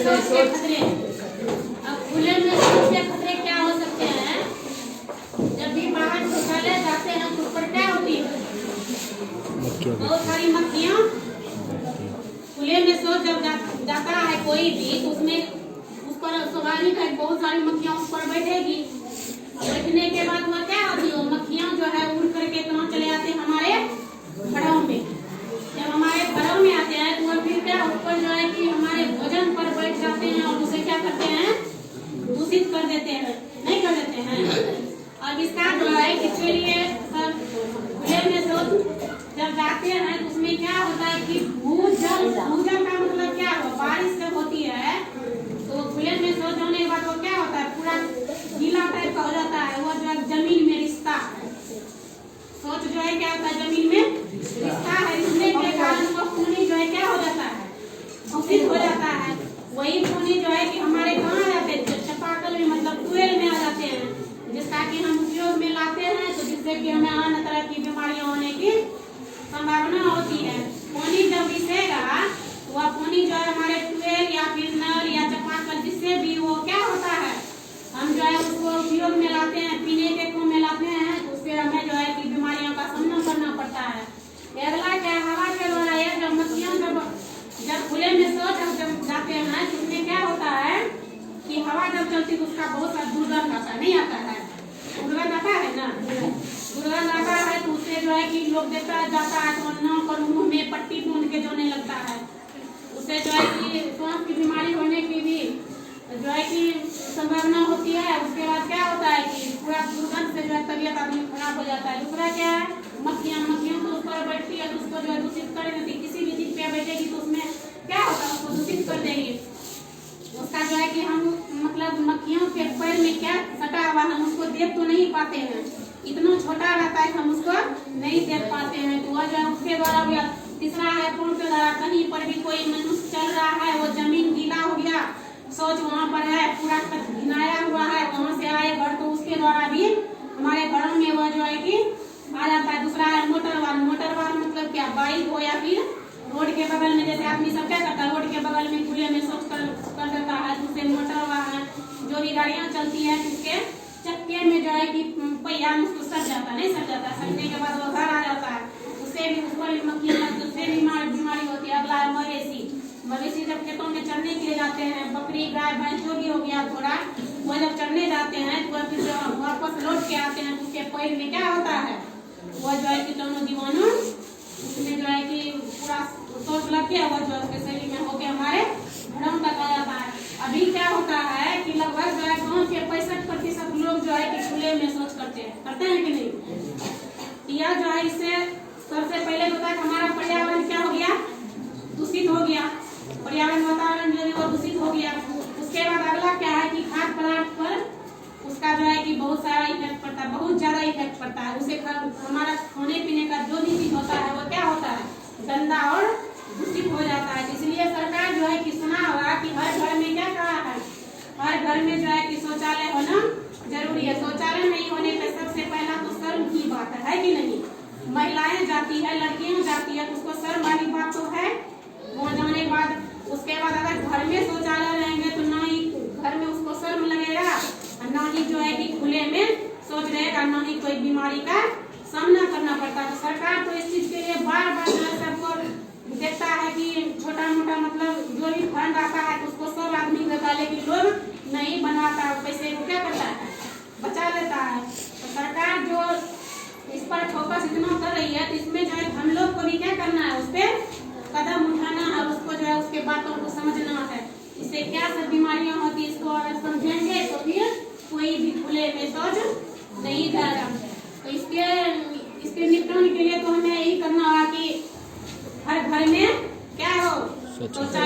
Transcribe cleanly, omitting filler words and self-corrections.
शौच के खतरे। अब खुले में शौच के खतरे क्या हो सकते हैं? जब भी बाहर शौचालय जाते हैं तो उस पर क्या होती है? बहुत सारी मक्खियाँ। खुले में शौच जब जाता है कोई भी तो उसमें उस पर स्वाभाविक है बहुत सारी मक्खियाँ उस पर बैठेगी। बैठने के बाद वह क्या होती है? मक्खियाँ जो है उड़ करके कहाँ चले आते हैं? हमारे घरों में। जब हमारे घरों में आते हैं तो वह फिर क्या ऊपर जो है कि हमारे भोजन पर बैठ जाते हैं और उसे क्या करते हैं? दूषित कर देते हैं, नहीं कर देते हैं। अब इसका जो है इसके लिए खुले में शौच जब जाते हैं तो उसमें क्या होता है कि भूजल का मतलब क्या हो? बारिश जब होती है तो खुले में शौच होने के बाद वो क्या होता है? पूरा गीला टाइप का हो जाता है। वो जो है जमीन में रिश्ता है। शौच जो है क्या होता है? जमीन में रिश्ता है। रिश्ते के कारण वो पानी जो है क्या हो जाता है? दूषित हो जाता है। वही पानी जो है कि हमारे कहाँ आ जाते हैं? चापाकल में मतलब ट्यूबवेल में आ जाते हैं, जिसका कि हम उपयोग में लाते हैं तो जिससे कि हमें अन्य तरह की बीमारियां होने की संभावना होती है। पानी जब रिसेगा वह पानी जो है हमारे ट्यूबवेल या फिर नल या चापाकल जिससे भी वो क्या होता है हम जो है उसको उपयोग में लाते हैं, पीने के काम में लाते हैं तो उससे हमें जो है कि बीमारियों का सामना करना पड़ता है। अगला क्या? हवा के द्वारा ये जब मक्खियाँ जब खुले में शौच जब जाते हैं तो उसमें क्या होता है कि हवा जब चलती तो उसका बहुत सा दुर्गंध आता नहीं आता है? दुर्गंध आता है ना? दुर्गंध आता है तो उससे जो है कि लोग देखता जाता है तो नाक और मुंह में पट्टी बांध के जोने लगता है। उससे जो है कि सांस की बीमारी होने की भी जो है कि संभावना होती है। उसके बाद क्या होता है कि पूरा दुर्गंध से जो है तबीयत आदमी खराब हो जाता है। दूसरा क्या है? मक्खियाँ तो उस पर बैठती है तो उसको जो है दूषित कर देती। किसी भी चीज पे बैठेगी तो उसमें क्या होता है? उसको दूषित कर देगी। उसका जो है कि हम मतलब मक्खियों के पैर में क्या सटा हुआ हम उसको देख तो नहीं पाते हैं, इतना छोटा रहता है कि हम उसको नहीं देख पाते हैं। तो वह जो है उसके द्वारा भी। तीसरा है पुल के द्वारा कहीं पर भी कोई मनुष्य चल रहा है, वो जमीन गीला हो गया, शौच वहाँ पर है, पूरा घिनाया हुआ है, वहाँ से आए घर तो उसके द्वारा भी हमारे घरों में वह जो है कि आ जाता है। दूसरा है मोटर वाहन मतलब क्या? बाइक हो या फिर रोड के बगल में जैसे आदमी सब क्या करता है? रोड के बगल में खुले में शौच कर देता है। दूसरे मोटर वाहन जो भी गाड़ियाँ चलती है उसके चक्के में जो है कि पहिया में उसको सट जाता है, नहीं सट जाता है, सटने के बाद वो घर आ जाता है। उससे भी ऊपर भी मक्खियाँ लगती है, उससे बीमारी होती है। अगला है मवेशी जब खेतों में चरने के लिए जाते हैं, बकरी गाय भैंस जो भी हो गया थोड़ा, वह जब चरने जाते हैं तो फिर जब वापस लौट के आते हैं तो उसके पैर में क्या होता है? वह जो है कि दोनों जीवाणु उसमें जो है कि पूरा शौच लग के वह जो है उसके शरीर में होके हमारे घरों तक आ जाता है। अभी क्या होता है कि लगभग जो है गाँव के 65% लोग जो है कि खुले में शौच करते हैं कि नहीं? यह जो है इससे सबसे पहले होता है हमारा पर्यावरण क्या हो गया? दूषित हो गया। पर्यावरण वातावरण जो है वो दूषित हो गया। उसके बाद अगला क्या है कि खाद्य पदार्थ पर उसका जो है कि बहुत सारा इफेक्ट पड़ता है, बहुत ज्यादा इफेक्ट पड़ता है। उसे हमारा खाने पीने का जो भी चीज होता है वो क्या होता है? गंदा और दूषित हो जाता है। इसलिए सरकार जो है कि सुना होगा कि हर घर में क्या कहा है? हर घर में जो है कि शौचालय होना जरूरी है। शौचालय नहीं होने पर सबसे पहला तो शर्म की बात है कि नहीं? महिलाएं जाती है, लड़कियां जाती है तो उसको शर्म वाली बात तो है। वहाँ जाने के बाद उसके बाद अगर घर में शौचालय रहेंगे तो ना ही घर में उसको शर्म लगेगा और ना ही जो है कि खुले में शौच रहेगा, ना ही कोई बीमारी का सामना करना पड़ता है। तो सरकार तो इस चीज के लिए बार बार जो है सबको देखता है कि छोटा मोटा मतलब जो भी फंड आता है तो उसको सब आदमी देता है, लेकिन लोग नहीं बनवाता, पैसे को क्या करता है? बचा लेता है। तो सरकार जो इस पर फोकस इतना कर रही है तो इसमें जो है हम लोग को भी क्या करना है? उस पर कदम उठाना और उसको जो है उसके बातों को समझना है। इससे क्या सब बीमारियां होती है इसको अगर समझेंगे तो फिर कोई भी खुले में शौच नहीं जाएगा। तो इसके निपटान के लिए तो हमें यही करना होगा कि हर घर में क्या हो? शौचालय